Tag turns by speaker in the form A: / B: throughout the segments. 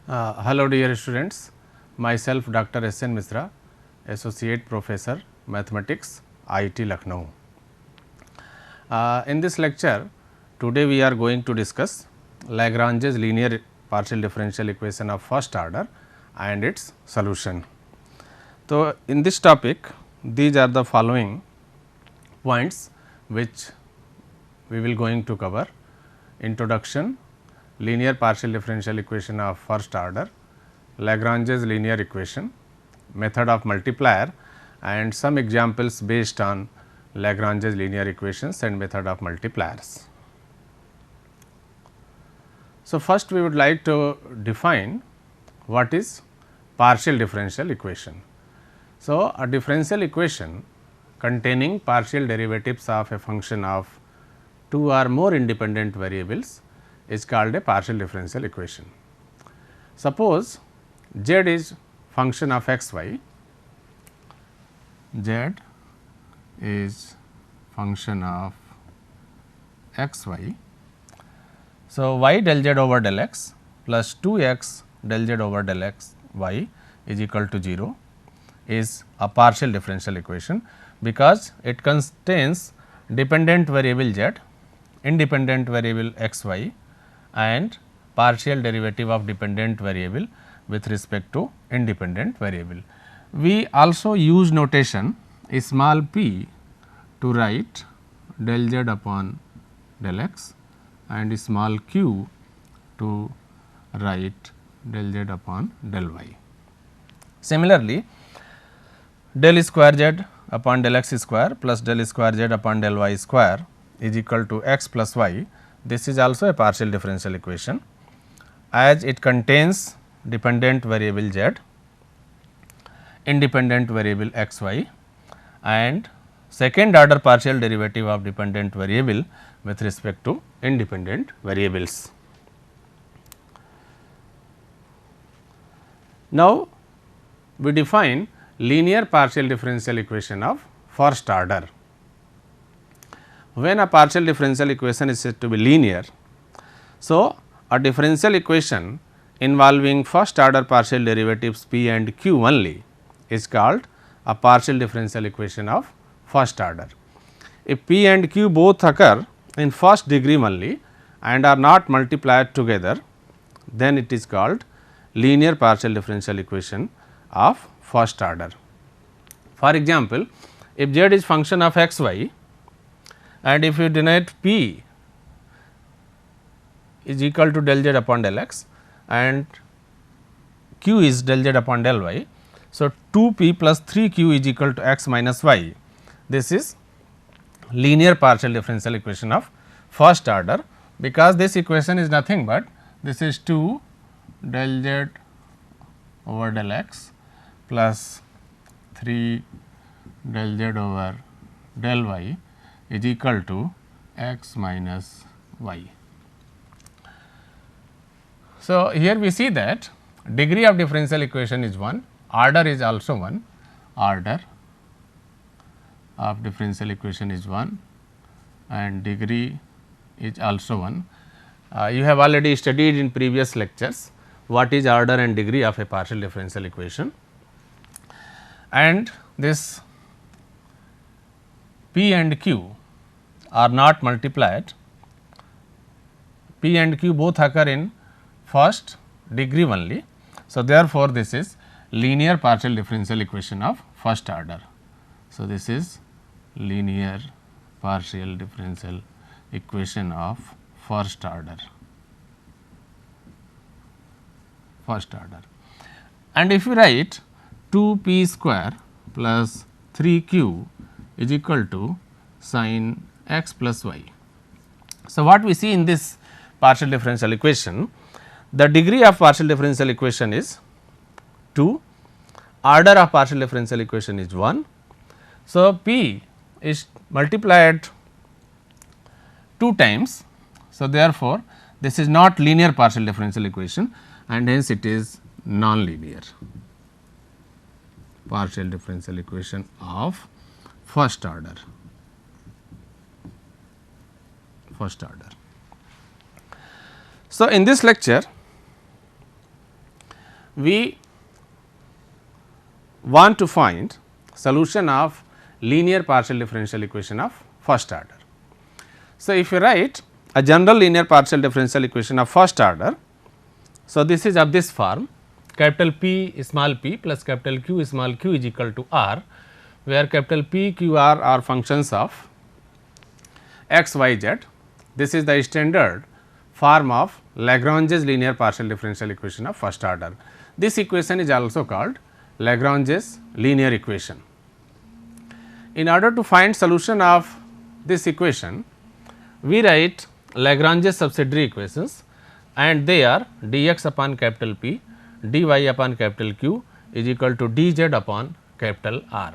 A: Hello dear students, myself Dr. S. N. Misra, Associate Professor Mathematics, IIT Lucknow. In this lecture, today we are going to discuss Lagrange's linear partial differential equation of first order and its solution. So, in this topic, these are the following points which we will going to cover: introduction, linear partial differential equation of first order, Lagrange's linear equation, method of multiplier and some examples based on Lagrange's linear equations and method of multipliers. So, first we would like to define what is partial differential equation. So, a differential equation containing partial derivatives of a function of two or more independent variables is called a partial differential equation. Suppose z is function of x y, z is function of x y. So, y del z over del x plus 2 x del z over del x y is equal to 0 is a partial differential equation, because it contains dependent variable z, independent variable x y and partial derivative of dependent variable with respect to independent variable. We also use notation small p to write del z upon del x and small q to write del z upon del y. Similarly, del square z upon del x square plus del square z upon del y square is equal to x plus y. This is also a partial differential equation, as it contains dependent variable z, independent variable x y and second order partial derivative of dependent variable with respect to independent variables. Now, we define linear partial differential equation of first order. When a partial differential equation is said to be linear, so a differential equation involving first order partial derivatives p and q only is called a partial differential equation of first order. If p and q both occur in first degree only and are not multiplied together, then it is called linear partial differential equation of first order. For example, if z is function of x y and if you denote p is equal to del z upon del x and q is del z upon del y. So, 2 p plus 3 q is equal to x minus y. This is linear partial differential equation of first order, because this equation is nothing but this is 2 del z over del x plus 3 del z over del y is equal to x minus y. So, here we see that degree of differential equation is 1, order is also 1, order of differential equation is 1 and degree is also 1. You have already studied in previous lectures what is order and degree of a partial differential equation, and this p and q are not multiplied, p and q both occur in first degree only. So, therefore, this is linear partial differential equation of first order. So, this is linear partial differential equation of first order. And if you write 2 p square plus 3 q is equal to sin x plus y. So, what we see in this partial differential equation, the degree of partial differential equation is 2, order of partial differential equation is 1. So, p is multiplied 2 times. So, therefore, this is not linear partial differential equation and hence it is non-linear partial differential equation of first order. So, in this lecture we want to find solution of linear partial differential equation of first order. So, if you write a general linear partial differential equation of first order, so this is of this form, capital P small p plus capital Q small q is equal to R, where capital P, Q, R are functions of x, y, z. This is the standard form of Lagrange's linear partial differential equation of first order. This equation is also called Lagrange's linear equation. In order to find solution of this equation, we write Lagrange's subsidiary equations, and they are dx upon capital P, dy upon capital Q is equal to dz upon capital R.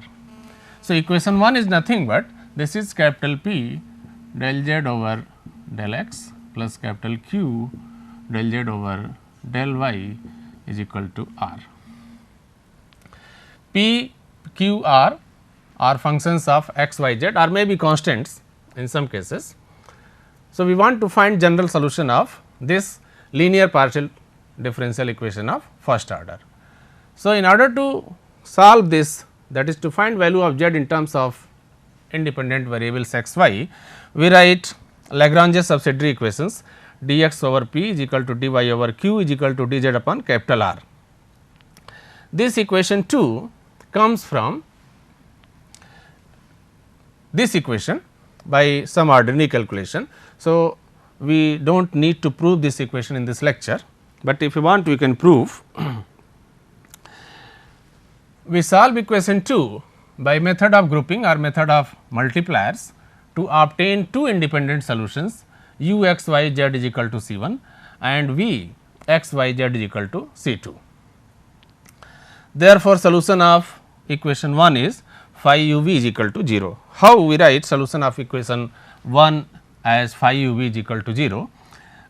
A: So, equation 1 is nothing but this is capital P del z over del x plus capital Q del z over del y is equal to R. P, Q, R are functions of x, y, z or may be constants in some cases. So, we want to find general solution of this linear partial differential equation of first order. So, in order to solve this, that is to find value of z in terms of independent variables x, y, we write Lagrange's subsidiary equations dx over p is equal to dy over q is equal to dz upon capital R. This equation 2 comes from this equation by some ordinary calculation. So, we do not need to prove this equation in this lecture, but if you want we can prove. We solve equation 2 by method of grouping or method of multipliers to obtain two independent solutions u x y z is equal to C 1 and v x y z is equal to C 2. Therefore, solution of equation 1 is phi u v is equal to 0. How we write solution of equation 1 as phi u v is equal to 0?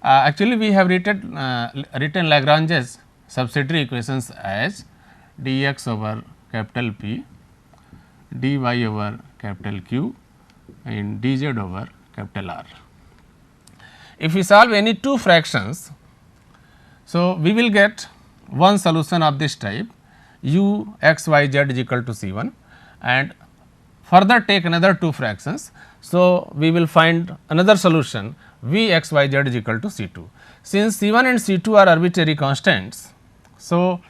A: Actually, we have written Lagrange's subsidiary equations as dx over capital P, dy over capital Q and dz over capital R. If we solve any two fractions, so we will get one solution of this type u x y z is equal to C 1 and further take another two fractions. So, we will find another solution v x y z is equal to C 2. Since C 1 and C 2 are arbitrary constants, so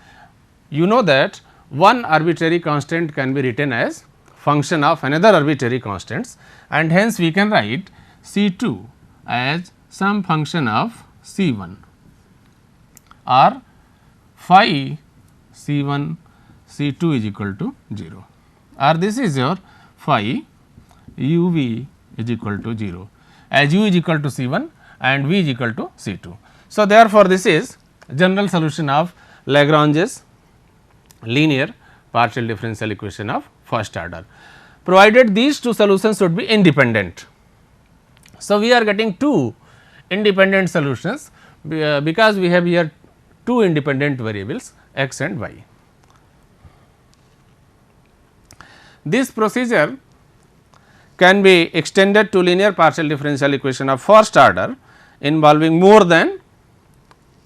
A: you know that one arbitrary constant can be written as function of another arbitrary constants, and hence we can write C 2 as some function of C 1 or phi C 1 C 2 is equal to 0, or this is your phi u v is equal to 0 as u is equal to C 1 and v is equal to C 2. So, therefore, this is general solution of Lagrange's linear partial differential equation of first order, provided these two solutions should be independent. So, we are getting two independent solutions because we have here two independent variables x and y. This procedure can be extended to linear partial differential equation of first order involving more than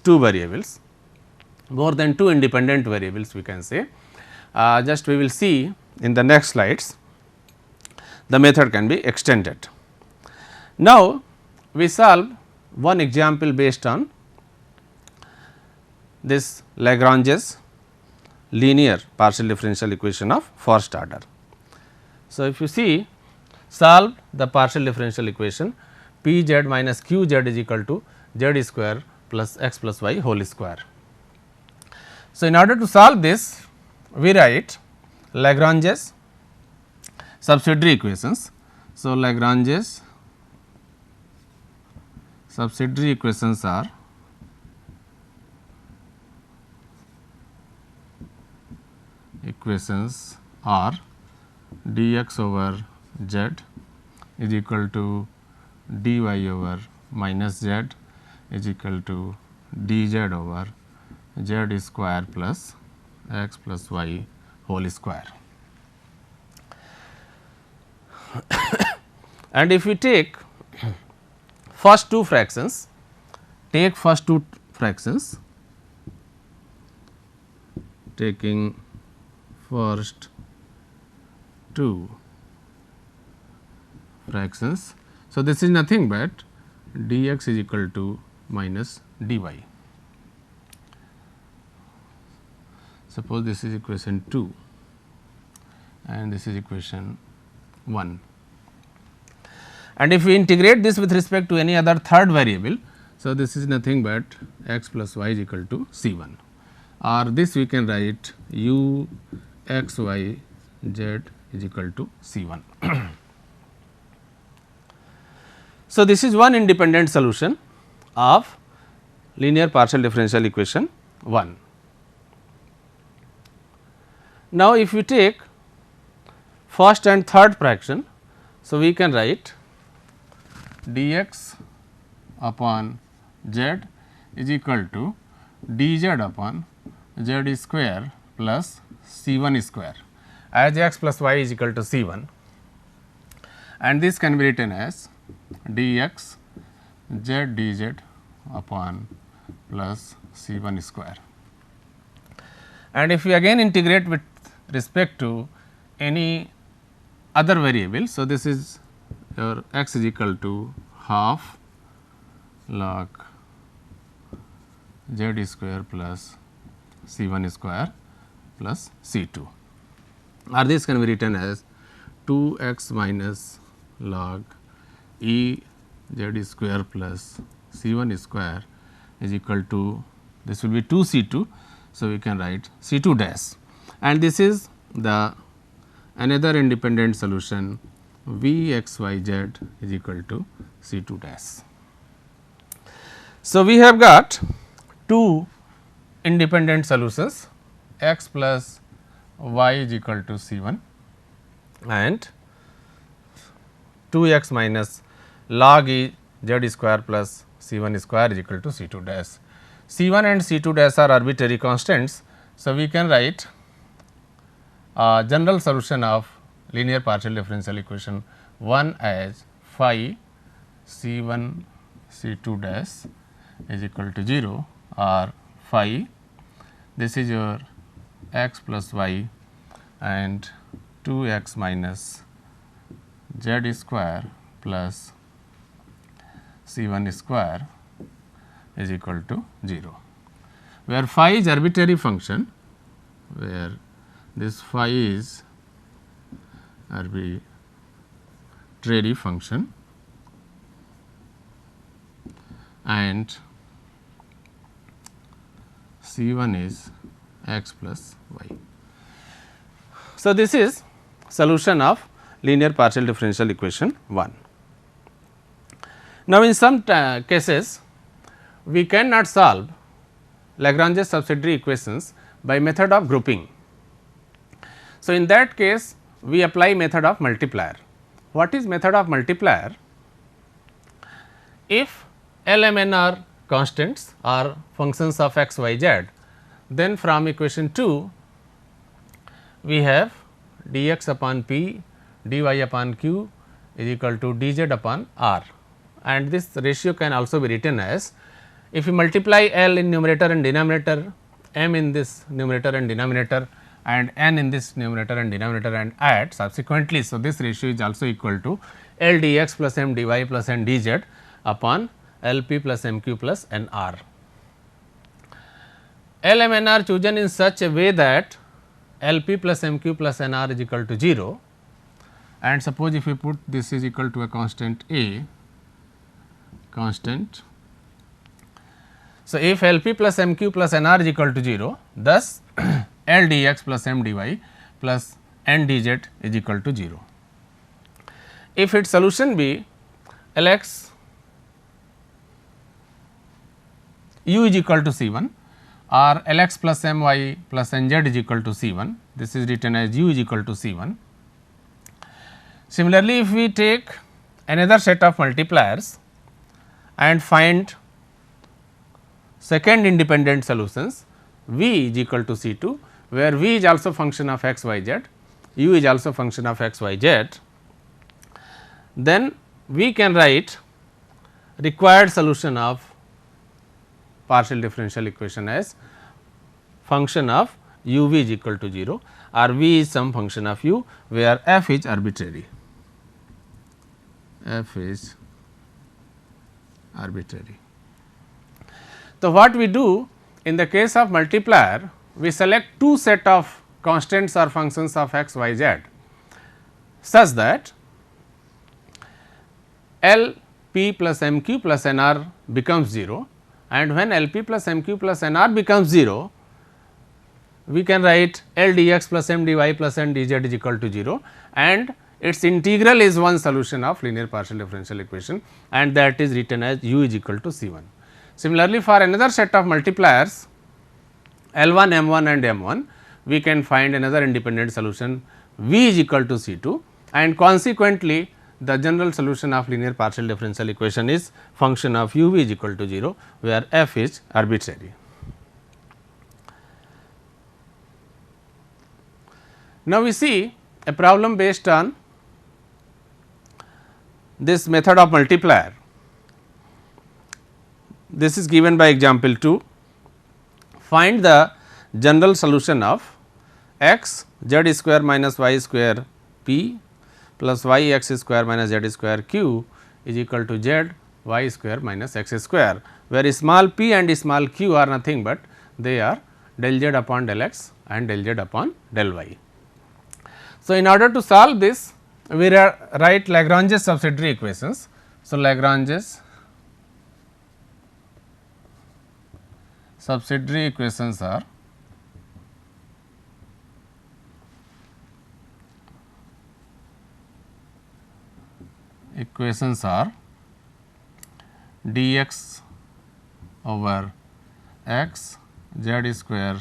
A: two variables, more than two independent variables we can say. Just we will see in the next slides, the method can be extended. Now, we solve one example based on this Lagrange's linear partial differential equation of first order. So, if you see, solve the partial differential equation p z minus q z is equal to z square plus x plus y whole square. So, in order to solve this, we write Lagrange's subsidiary equations. So, Lagrange's subsidiary equations are dx over z is equal to dy over minus z is equal to dz over z square plus x plus y whole square. And if we take first two fractions, taking first two fractions. So, this is nothing but dx is equal to minus dy. Suppose this is equation 2 and this is equation 1. And if we integrate this with respect to any other third variable, so this is nothing but x plus y is equal to c 1, or this we can write u x y z is equal to c 1. So, this is one independent solution of linear partial differential equation 1. Now, if we take first and third fraction, so we can write dx upon z is equal to dz upon z square plus c 1 square, as x plus y is equal to c 1, and this can be written as dx z dz upon plus c 1 square. And if we again integrate with respect to any other variable, so this is your x is equal to half log z square plus c 1 square plus c 2, or this can be written as 2 x minus log e z square plus c 1 square is equal to, this will be 2 c 2. So, we can write c 2 dash, and this is the another independent solution v x y z is equal to c 2 dash. So, we have got two independent solutions, x plus y is equal to c 1 and 2 x minus log e z square plus c 1 square is equal to c 2 dash. C 1 and C 2 dash are arbitrary constants. So, we can write a general solution of linear partial differential equation 1 as phi C 1 C 2 dash is equal to 0, or phi this is your x plus y and 2 x minus z square plus C 1 square is equal to 0, where phi is arbitrary function, where this phi is arbitrary function and C 1 is x plus y. So, this is solution of linear partial differential equation 1. Now, in some cases we cannot solve Lagrange's subsidiary equations by method of grouping. So, in that case we apply method of multiplier. What is method of multiplier? If L M N are constants or functions of x y z, then from equation 2 we have dx upon p dy upon q is equal to dz upon r, and this ratio can also be written as, if you multiply L in numerator and denominator, m in this numerator and denominator, and n in this numerator and denominator, and add subsequently. So, this ratio is also equal to L dx plus m dy plus n dz upon L p plus m q plus n r. L m n are chosen in such a way that L p plus m q plus n r is equal to 0, and suppose if we put this is equal to a constant a, constant. So, if L p plus m q plus n r is equal to 0, thus L dx plus m dy plus n dz is equal to 0. If its solution be L x u is equal to C 1 or L x plus m y plus n z is equal to C 1, this is written as u is equal to C 1. Similarly, if we take another set of multipliers and find second independent solutions, v is equal to C 2, where v is also function of x y z, u is also function of x y z, then we can write required solution of partial differential equation as function of u v is equal to 0 or v is some function of u where f is arbitrary, f is arbitrary. So, what we do in the case of multiplier, we select two set of constants or functions of x, y, z such that L p plus m q plus n r becomes 0, and when L p plus m q plus n r becomes 0, we can write L dx plus m dy plus n dz is equal to 0, and its integral is one solution of linear partial differential equation, and that is written as u is equal to C 1. Similarly, for another set of multipliers L 1, M 1 and M 1, we can find another independent solution v is equal to C 2, and consequently, the general solution of linear partial differential equation is function of u v is equal to 0, where f is arbitrary. Now, we see a problem based on this method of multiplier. This is given by example 2. Find the general solution of x z square minus y square p plus y x square minus z square q is equal to z y square minus x square, where small p and small q are nothing but they are del z upon del x and del z upon del y. So, in order to solve this, we write Lagrange's subsidiary equations. So, Lagrange's subsidiary equations are dx over x z square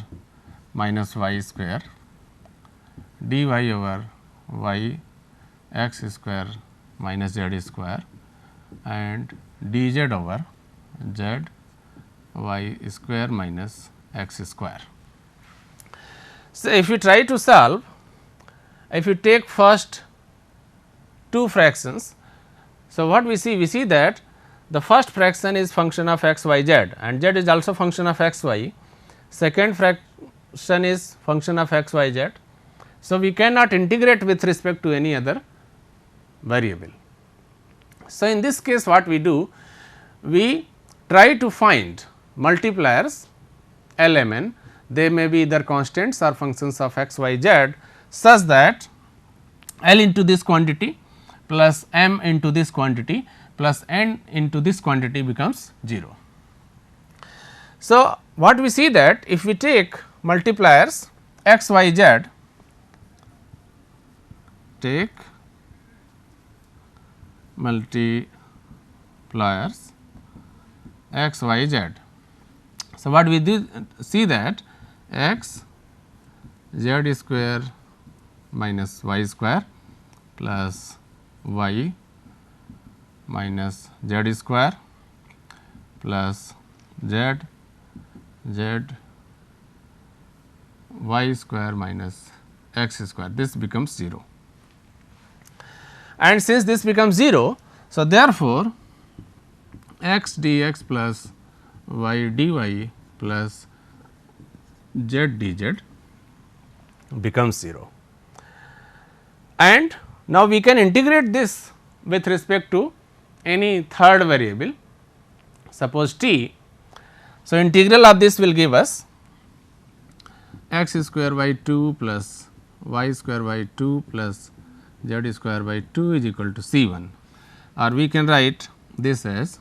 A: minus y square, dy over y x square minus z square, and dz over z y square minus x square. So, if you try to solve, if you take first two fractions, so what we see? We see that the first fraction is function of x y z and z is also function of x y, second fraction is function of x y z. So, we cannot integrate with respect to any other variable. So, in this case what we do? We try to find multipliers L m n, they may be either constants or functions of x y z such that L into this quantity plus m into this quantity plus n into this quantity becomes 0. So, what we see that if we take multipliers x y z, take multipliers x y z. So, what we do see that x z square minus y square plus y minus z square plus z y square minus x square, this becomes 0. And since this becomes 0, so therefore, x dx plus y dy plus z dz becomes 0. And now, we can integrate this with respect to any third variable, suppose t. So, integral of this will give us x square by 2 plus y square by 2 plus z square by 2 is equal to C 1, or we can write this as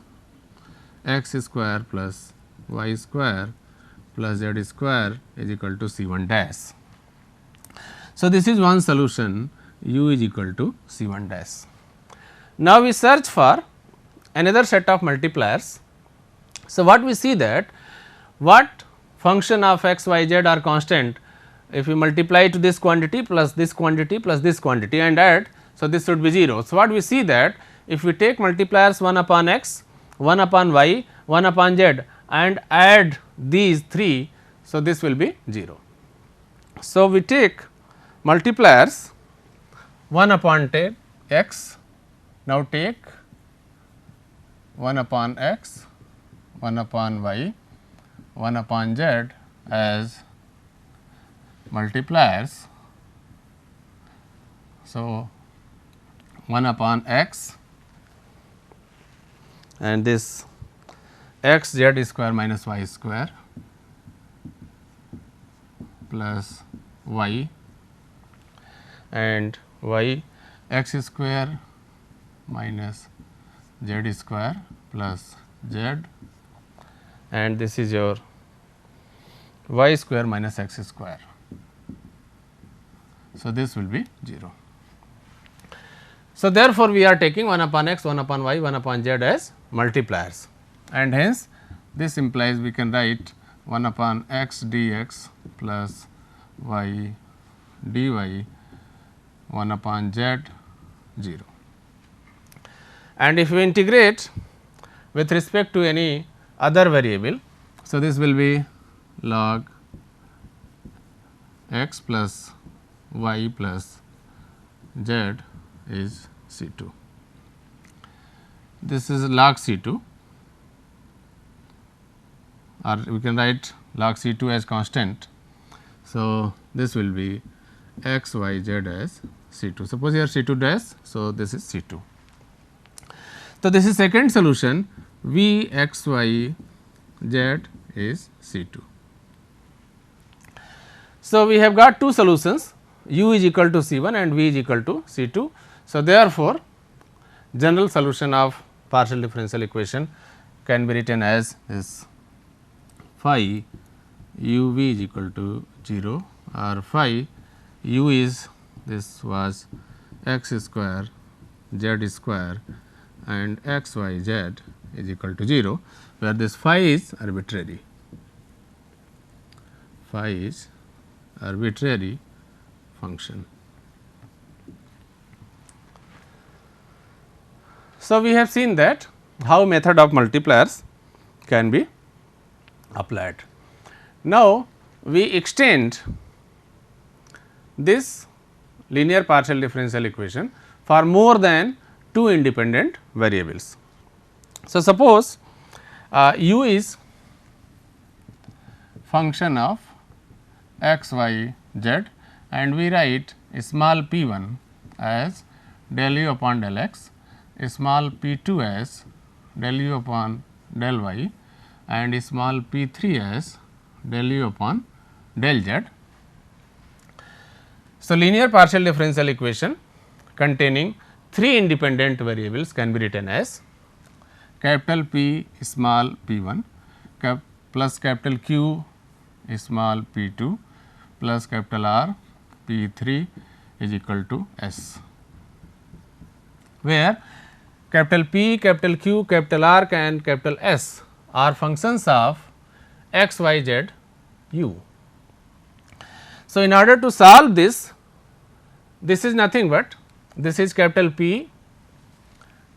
A: x square plus y square plus z square is equal to C 1 dash. So, this is one solution, u is equal to C 1 dash. Now, we search for another set of multipliers. So, what we see that what function of x y z are constant, if you multiply to this quantity plus this quantity plus this quantity and add. So, this should be 0. So, what we see that if we take multipliers 1 upon x, 1 upon y, 1 upon z and add these 3. So, this will be 0. So, we take multipliers 1 upon x, now take 1 upon x, 1 upon y, 1 upon z as multipliers. So, 1 upon x and this x z square minus y square plus y and y x square minus z square plus z and this is your y square minus x square. So, this will be 0. So, therefore, we are taking 1 upon x, 1 upon y, 1 upon z as multipliers and hence this implies we can write 1 upon x dx plus y dy 1 upon z 0. And if we integrate with respect to any other variable, so this will be log x plus y plus z is C2. This is log C2 or we can write log C2 as constant. So, this will be x y z as C2. Suppose here C2 dash, so this is C2. So, this is second solution V x y z is C2. So, we have got two solutions u is equal to C1 and v is equal to C2. So, therefore, general solution of partial differential equation can be written as this phi u v is equal to 0 or phi u is this was x square z square and x y z is equal to 0, where this phi is arbitrary. Phi is arbitrary function. So, we have seen that how method of multipliers can be applied. Now, we extend this linear partial differential equation for more than two independent variables. So, suppose u is function of x, y, z and we write small p 1 as del u upon del x, small p 2 as del u upon del y and small p 3 as del u upon del z. So, linear partial differential equation containing three independent variables can be written as capital P small p 1 plus capital Q small p 2 plus capital R p 3 is equal to S, where capital P, capital Q, capital R and capital S are functions of x, y, z, u. So, in order to solve this, this is nothing but this is capital P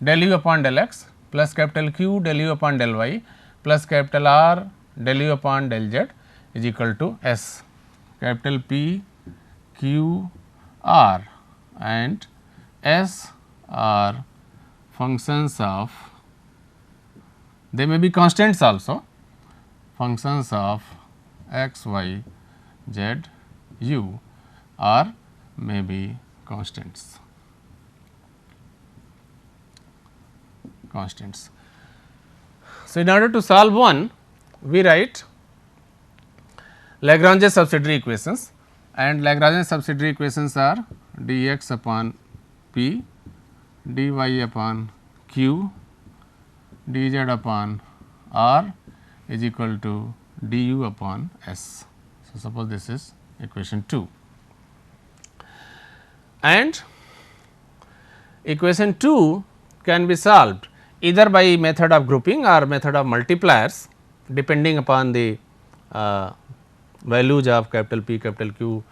A: del u upon del x plus capital Q del u upon del y plus capital R del u upon del z is equal to S. Capital P, Q, R and S are functions of, they may be constants also, functions of x, y, z, u or may be constants. So, in order to solve one, we write Lagrange subsidiary equations and Lagrange subsidiary equations are dx upon p, dy upon q, dz upon r is equal to du upon s. So, suppose this is equation 2 and equation 2 can be solved either by method of grouping or method of multipliers depending upon the values of capital P, capital Q,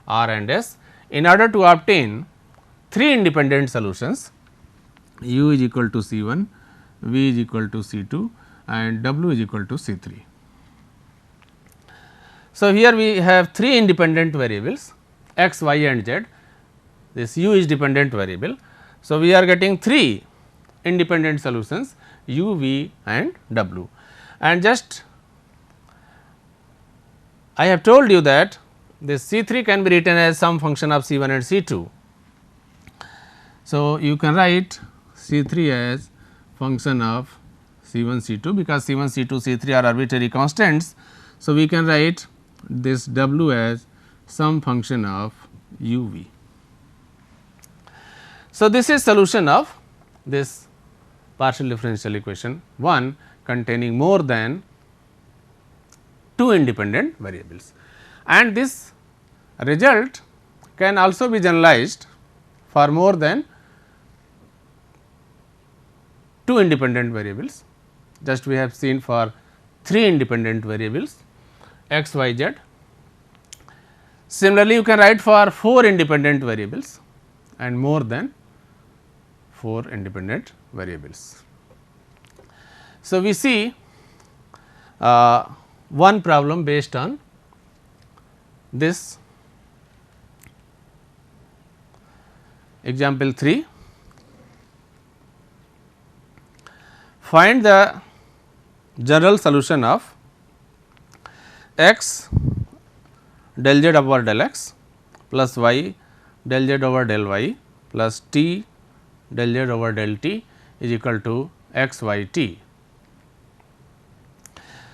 A: R and S in order to obtain three independent solutions u is equal to C 1, v is equal to C 2 and w is equal to C 3. So, here we have three independent variables x, y and z, this u is dependent variable. So, we are getting three independent solutions u, v and w and just I have told you that this C 3 can be written as some function of C 1 and C 2. So, you can write C 3 as function of C 1 C 2 because C 1 C 2 C 3 are arbitrary constants. So, we can write this W as some function of U V. So, this is solution of this partial differential equation 1 containing more than 2 independent variables, and this result can also be generalized for more than 2 independent variables. Just we have seen for 3 independent variables x, y, z. Similarly, you can write for 4 independent variables and more than 4 independent variables. So, we see one problem based on this. Example 3, find the general solution of x del z over del x plus y del z over del y plus t del z over del t is equal to x y t.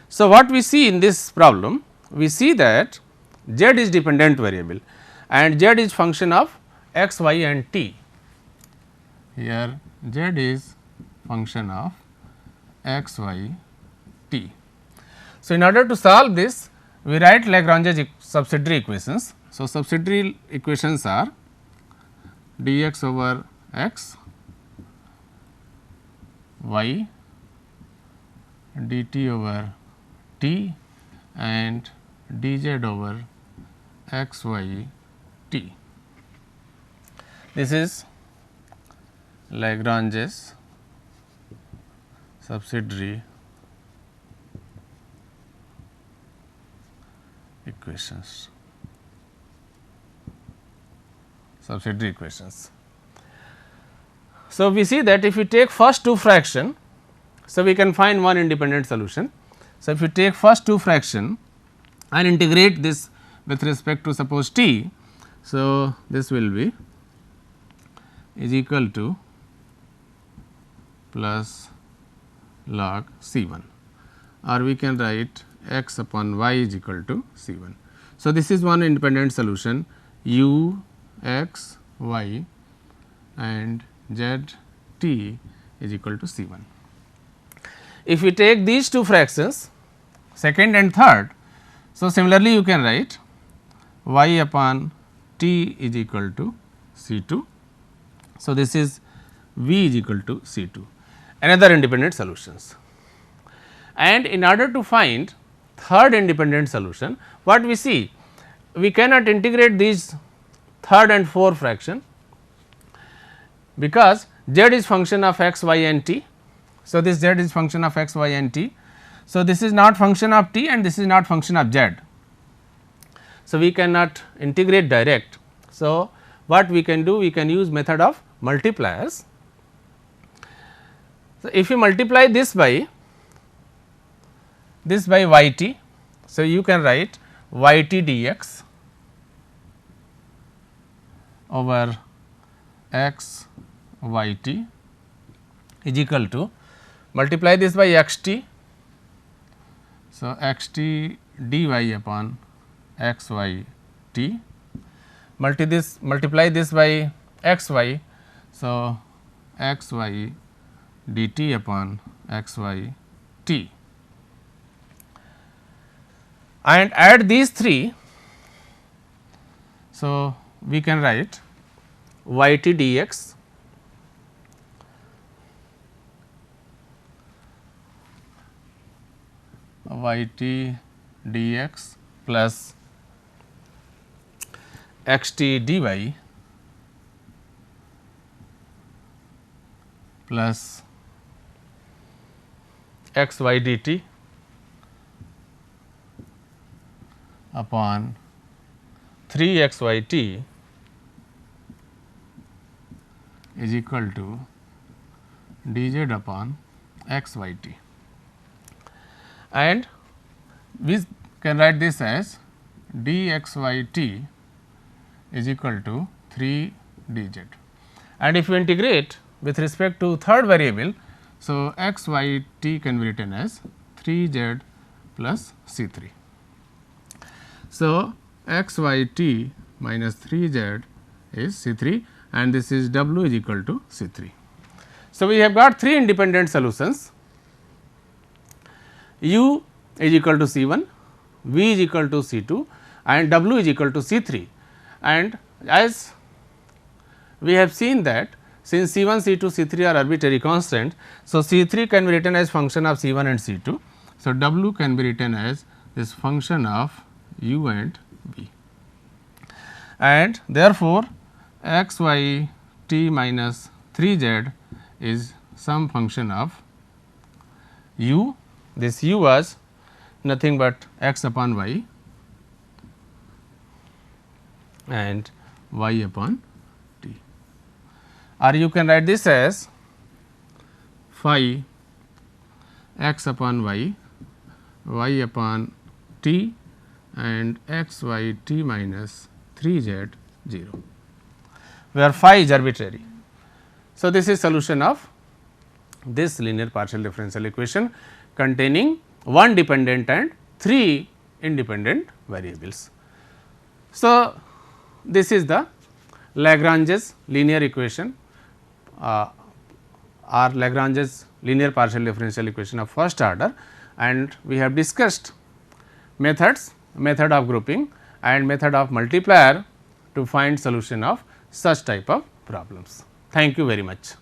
A: So, what we see in this problem? We see that z is dependent variable and z is function of x, y and t. Here z is function of x, y, t. So, in order to solve this, we write Lagrange's subsidiary equations. So, subsidiary equations are dx over x, y, dt over t and dz over x, y, t. This is Lagrange's subsidiary equations. Subsidiary equations. So, we see that if we take first two fraction, so we can find one independent solution. So, if you take first two fraction and integrate this with respect to suppose t, so this will be is equal to plus log C 1, or we can write x upon y is equal to C 1. So, this is one independent solution u x y and z t is equal to C 1. If we take these two fractions second and third, so similarly you can write y upon t is equal to C 2. So, this is v is equal to C 2, another independent solutions. And in order to find third independent solution, what we see? We cannot integrate these third and fourth fraction because z is function of x, y and t. So, this z is function of x, y and t. So, this is not function of t and this is not function of z. So, we cannot integrate direct. So, what we can do? We can use method of multipliers. So, if you multiply this by y t, so you can write y t dx over x y t is equal to multiply this by x t. So, x t dy upon x y t, multiply this by x y. So, x y dt upon x y t, and add these three. So, we can write y t dx y t dx plus x t dy plus x y dt upon 3 x y t is equal to dz upon x y t, and we can write this as dxyt is equal to 3 dz, and if you integrate with respect to third variable. So, x y t can be written as 3 z plus c 3. So, x y t minus 3 z is c 3 and this is w is equal to c 3. So, we have got 3 independent solutions, u is equal to c 1, v is equal to c 2 and w is equal to c 3, and as we have seen that since c 1, c 2, c 3 are arbitrary constant. So, c 3 can be written as function of c 1 and c 2. So, w can be written as this function of u and v, and therefore, x y t minus 3 z is some function of u. This u was nothing but x upon y and y upon t, or you can write this as phi x upon y, y upon t and x y t minus 3 z 0, where phi is arbitrary. So, this is solution of this linear partial differential equation containing one dependent and 3 independent variables. So, this is the Lagrange's linear equation or Lagrange's linear partial differential equation of first order, and we have discussed methods, method of grouping and method of multiplier to find solution of such type of problems. Thank you very much.